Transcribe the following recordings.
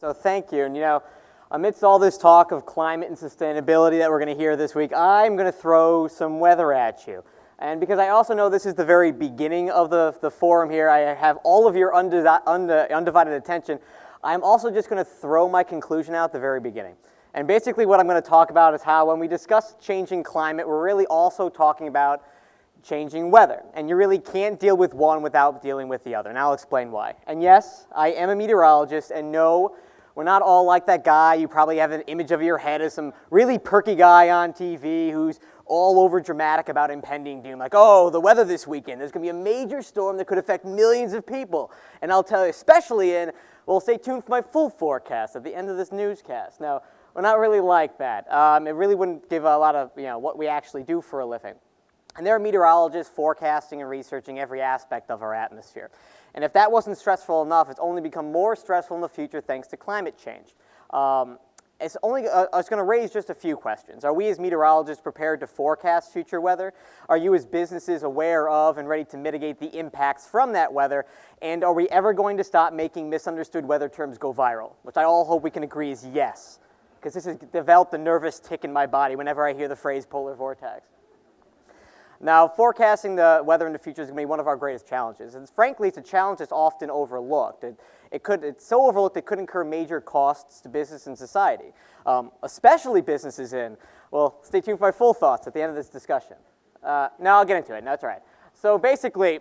So thank you. And amidst all this talk of climate and sustainability that we're going to hear this week, I'm going to throw some weather at you. And because I also know this is the very beginning of the forum here, I have all of your undivided attention, I'm also just going to throw my conclusion out at the very beginning. And basically what I'm going to talk about is how when we discuss changing climate, we're really also talking about changing weather. And you really can't deal with one without dealing with the other. And I'll explain why. And yes, I am a meteorologist, and no, we're not all like that guy. You probably have an image of your head as some really perky guy on TV who's all over dramatic about impending doom. Like, oh, the weather this weekend, there's going to be a major storm that could affect millions of people. And I'll tell you, especially well, stay tuned for my full forecast at the end of this newscast. Now, we're not really like that. It really wouldn't give a lot of, what we actually do for a living. And there are meteorologists forecasting and researching every aspect of our atmosphere. And if that wasn't stressful enough, it's only become more stressful in the future thanks to climate change. It's going to raise just a few questions. Are we as meteorologists prepared to forecast future weather? Are you as businesses aware of and ready to mitigate the impacts from that weather? And are we ever going to stop making misunderstood weather terms go viral? Which I all hope we can agree is yes, because this has developed a nervous tick in my body whenever I hear the phrase polar vortex. Now, forecasting the weather in the future is going to be one of our greatest challenges. And frankly, it's a challenge that's often overlooked. It's so overlooked it could incur major costs to business and society, especially businesses well, stay tuned for my full thoughts at the end of this discussion. Now I'll get into it. No, that's all right. So basically,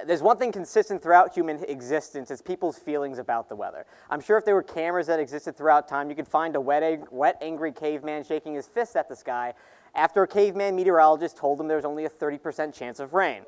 there's one thing consistent throughout human existence, it's people's feelings about the weather. I'm sure if there were cameras that existed throughout time, you could find a wet, angry caveman shaking his fist at the sky after a caveman meteorologist told him there was only a 30% chance of rain.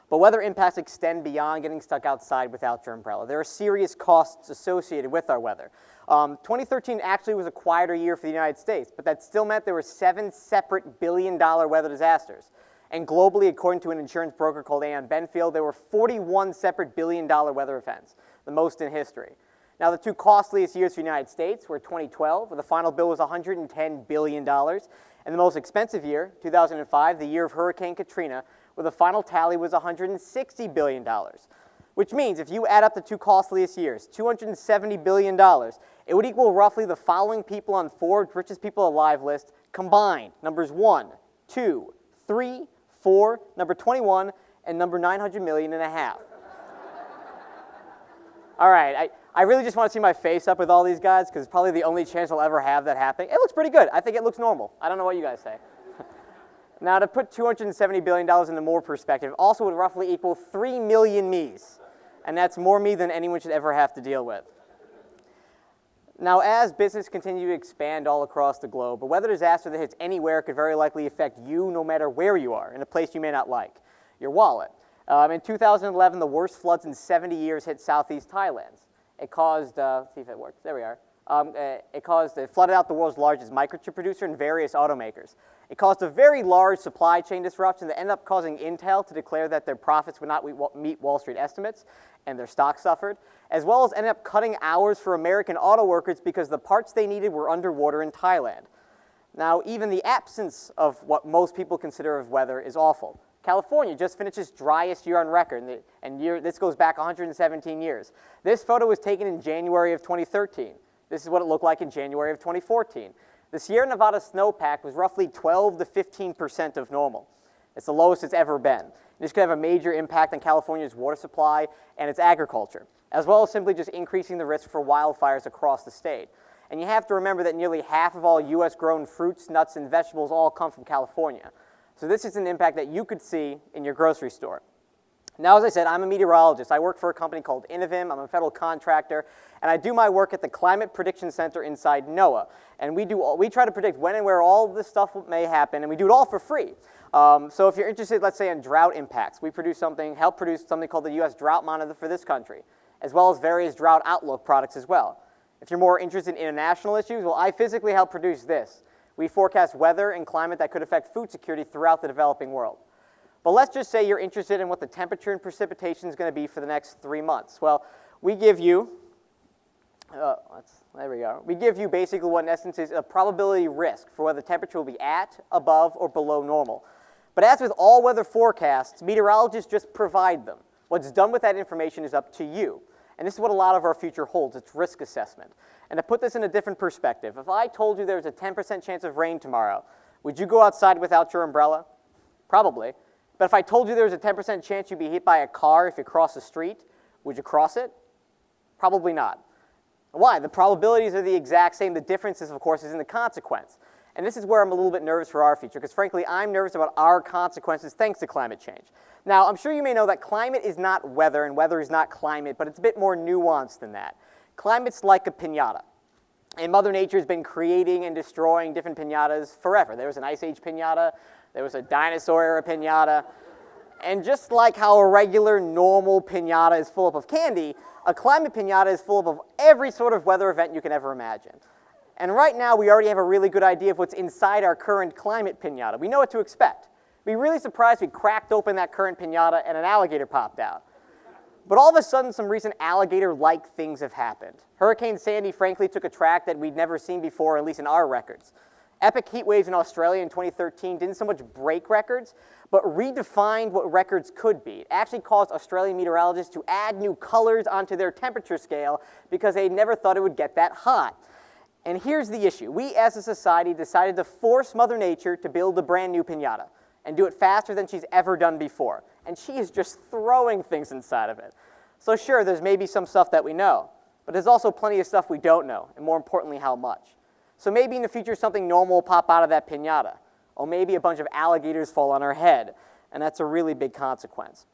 But weather impacts extend beyond getting stuck outside without your umbrella. There are serious costs associated with our weather. 2013 actually was a quieter year for the United States, but that still meant there were 7 separate billion-dollar weather disasters. And globally, according to an insurance broker called Aon Benfield, there were 41 separate billion-dollar weather events, the most in history. Now, the 2 costliest years for the United States were 2012, where the final bill was $110 billion, and the most expensive year, 2005, the year of Hurricane Katrina, where the final tally was $160 billion, which means if you add up the 2 costliest years, $270 billion, it would equal roughly the following people on Forbes' richest people alive list combined, numbers 1, 2, 3, 4, number 21, and number 900 million and a half. All right, I really just want to see my face up with all these guys because it's probably the only chance I'll ever have that happening. It looks pretty good. I think it looks normal. I don't know what you guys say. Now, to put $270 billion into more perspective, also would roughly equal 3 million me's. And that's more me than anyone should ever have to deal with. Now, as business continue to expand all across the globe, a weather disaster that hits anywhere could very likely affect you no matter where you are, in a place you may not like, your wallet. In 2011, the worst floods in 70 years hit southeast Thailand. It caused, let's see if it works, there we are. It flooded out the world's largest microchip producer and various automakers. It caused a very large supply chain disruption that ended up causing Intel to declare that their profits would not meet Wall Street estimates, and their stock suffered, as well as ended up cutting hours for American auto workers because the parts they needed were underwater in Thailand. Now, even the absence of what most people consider of weather is awful. California just finished its driest year on record, and this goes back 117 years. This photo was taken in January of 2013. This is what it looked like in January of 2014. The Sierra Nevada snowpack was roughly 12 to 15% of normal. It's the lowest it's ever been. This could have a major impact on California's water supply and its agriculture, as well as simply just increasing the risk for wildfires across the state. And you have to remember that nearly half of all U.S.-grown fruits, nuts, and vegetables all come from California. So this is an impact that you could see in your grocery store. Now, as I said, I'm a meteorologist. I work for a company called Innovim. I'm a federal contractor, and I do my work at the Climate Prediction Center inside NOAA. And we try to predict when and where all this stuff may happen, and we do it all for free. So if you're interested, let's say, in drought impacts, we help produce something called the U.S. Drought Monitor for this country, as well as various drought outlook products as well. If you're more interested in international issues, well, I physically help produce this. We forecast weather and climate that could affect food security throughout the developing world. But let's just say you're interested in what the temperature and precipitation is going to be for the next 3 months. Well, we give you, there we go. We give you basically what in essence is a probability risk for whether the temperature will be at, above, or below normal. But as with all weather forecasts, meteorologists just provide them. What's done with that information is up to you. And this is what a lot of our future holds. It's risk assessment. And to put this in a different perspective, if I told you there's a 10% chance of rain tomorrow, would you go outside without your umbrella? Probably. But if I told you there was a 10% chance you'd be hit by a car if you cross the street, would you cross it? Probably not. Why? The probabilities are the exact same. The difference is, of course, is in the consequence. And this is where I'm a little bit nervous for our future, because frankly, I'm nervous about our consequences thanks to climate change. Now, I'm sure you may know that climate is not weather, and weather is not climate, but it's a bit more nuanced than that. Climate's like a piñata. And Mother Nature has been creating and destroying different piñatas forever. There was an Ice Age piñata, there was a dinosaur era piñata, and just like how a regular, normal piñata is full up of candy, a climate piñata is full up of every sort of weather event you can ever imagine. And right now, we already have a really good idea of what's inside our current climate piñata. We know what to expect. We'd be really surprised if we cracked open that current piñata and an alligator popped out. But all of a sudden, some recent alligator-like things have happened. Hurricane Sandy, frankly, took a track that we'd never seen before, at least in our records. Epic heat waves in Australia in 2013 didn't so much break records, but redefined what records could be. It actually caused Australian meteorologists to add new colors onto their temperature scale because they never thought it would get that hot. And here's the issue. We, as a society, decided to force Mother Nature to build a brand new piñata and do it faster than she's ever done before. And she is just throwing things inside of it. So sure, there's maybe some stuff that we know, but there's also plenty of stuff we don't know, and more importantly, how much. So maybe in the future, something normal will pop out of that piñata, or maybe a bunch of alligators fall on our head, and that's a really big consequence.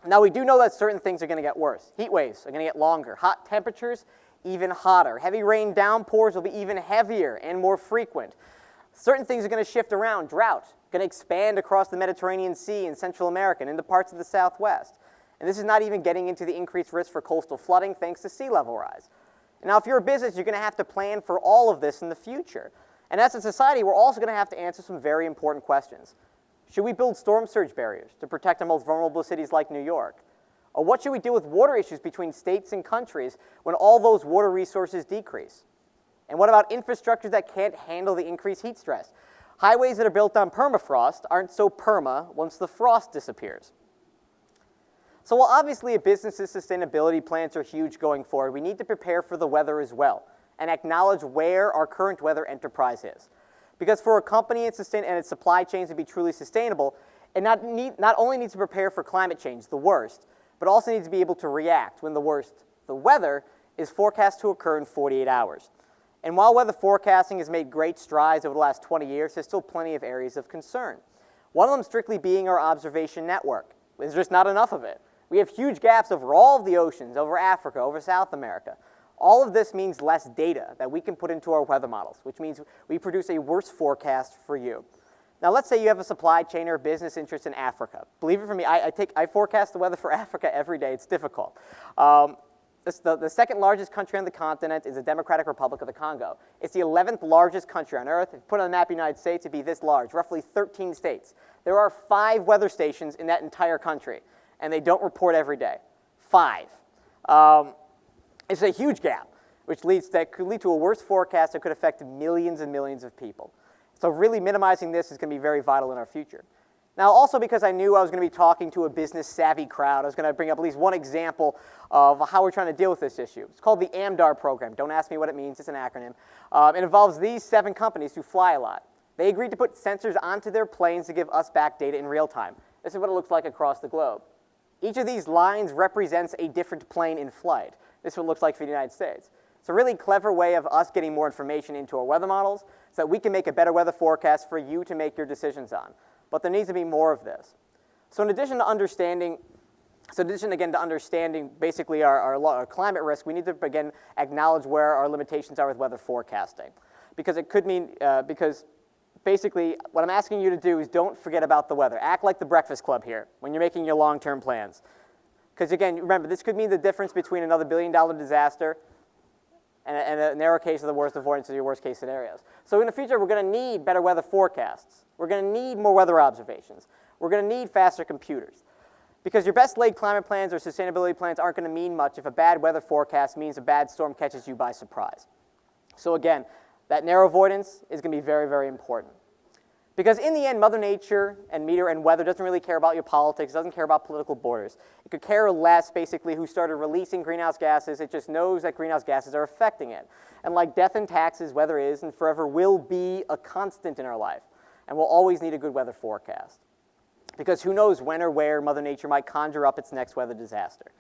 Now, we do know that certain things are going to get worse. Heat waves are going to get longer. Hot temperatures, even hotter. Heavy rain downpours will be even heavier and more frequent. Certain things are going to shift around. Drought going to expand across the Mediterranean Sea in Central America and into parts of the Southwest. And this is not even getting into the increased risk for coastal flooding thanks to sea level rise. And now, if you're a business, you're going to have to plan for all of this in the future. And as a society, we're also going to have to answer some very important questions. Should we build storm surge barriers to protect the most vulnerable cities like New York? Or what should we do with water issues between states and countries when all those water resources decrease? And what about infrastructure that can't handle the increased heat stress? Highways that are built on permafrost aren't so perma once the frost disappears. So while obviously a business's sustainability plans are huge going forward, we need to prepare for the weather as well and acknowledge where our current weather enterprise is. Because for a company and its supply chains to be truly sustainable, it not only needs to prepare for climate change, the worst, but also needs to be able to react when the worst, the weather, is forecast to occur in 48 hours. And while weather forecasting has made great strides over the last 20 years, there's still plenty of areas of concern. One of them strictly being our observation network. There's just not enough of it. We have huge gaps over all of the oceans, over Africa, over South America. All of this means less data that we can put into our weather models, which means we produce a worse forecast for you. Now, let's say you have a supply chain or a business interest in Africa. Believe it for me, I forecast the weather for Africa every day. It's difficult. The second largest country on the continent is the Democratic Republic of the Congo. It's the 11th largest country on Earth. If you put it on the map of the United States, it'd be this large, roughly 13 states. There are 5 weather stations in that entire country, and they don't report every day. 5. It's a huge gap, which could lead to a worse forecast that could affect millions and millions of people. So really minimizing this is going to be very vital in our future. Now, also because I knew I was going to be talking to a business-savvy crowd, I was going to bring up at least one example of how we're trying to deal with this issue. It's called the AMDAR program. Don't ask me what it means. It's an acronym. It involves these 7 companies who fly a lot. They agreed to put sensors onto their planes to give us back data in real time. This is what it looks like across the globe. Each of these lines represents a different plane in flight. This is what it looks like for the United States. It's a really clever way of us getting more information into our weather models so that we can make a better weather forecast for you to make your decisions on. But there needs to be more of this. So in addition to understanding basically our climate risk, we need to again acknowledge where our limitations are with weather forecasting. Because it could mean, because basically what I'm asking you to do is don't forget about the weather. Act like the Breakfast Club here when you're making your long-term plans. Because again, remember, this could mean the difference between another billion-dollar disaster and a narrow case of the worst avoidance of your worst-case scenarios. So in the future, we're going to need better weather forecasts. We're going to need more weather observations. We're going to need faster computers. Because your best-laid climate plans or sustainability plans aren't going to mean much if a bad weather forecast means a bad storm catches you by surprise. So again, that narrow avoidance is going to be very, very important. Because in the end, Mother Nature and meteor and weather doesn't really care about your politics, doesn't care about political borders. It could care less, basically, who started releasing greenhouse gases. It just knows that greenhouse gases are affecting it. And like death and taxes, weather is and forever will be a constant in our life. And we'll always need a good weather forecast. Because who knows when or where Mother Nature might conjure up its next weather disaster.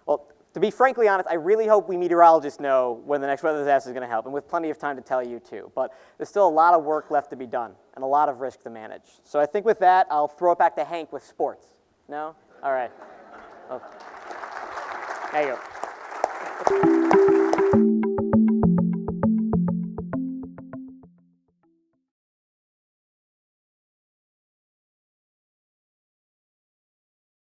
Well, to be frankly honest, I really hope we meteorologists know when the next weather disaster is going to help, and with plenty of time to tell you too. But there's still a lot of work left to be done, and a lot of risk to manage. So I think with that, I'll throw it back to Hank with sports. No? All right. Oh. There you go.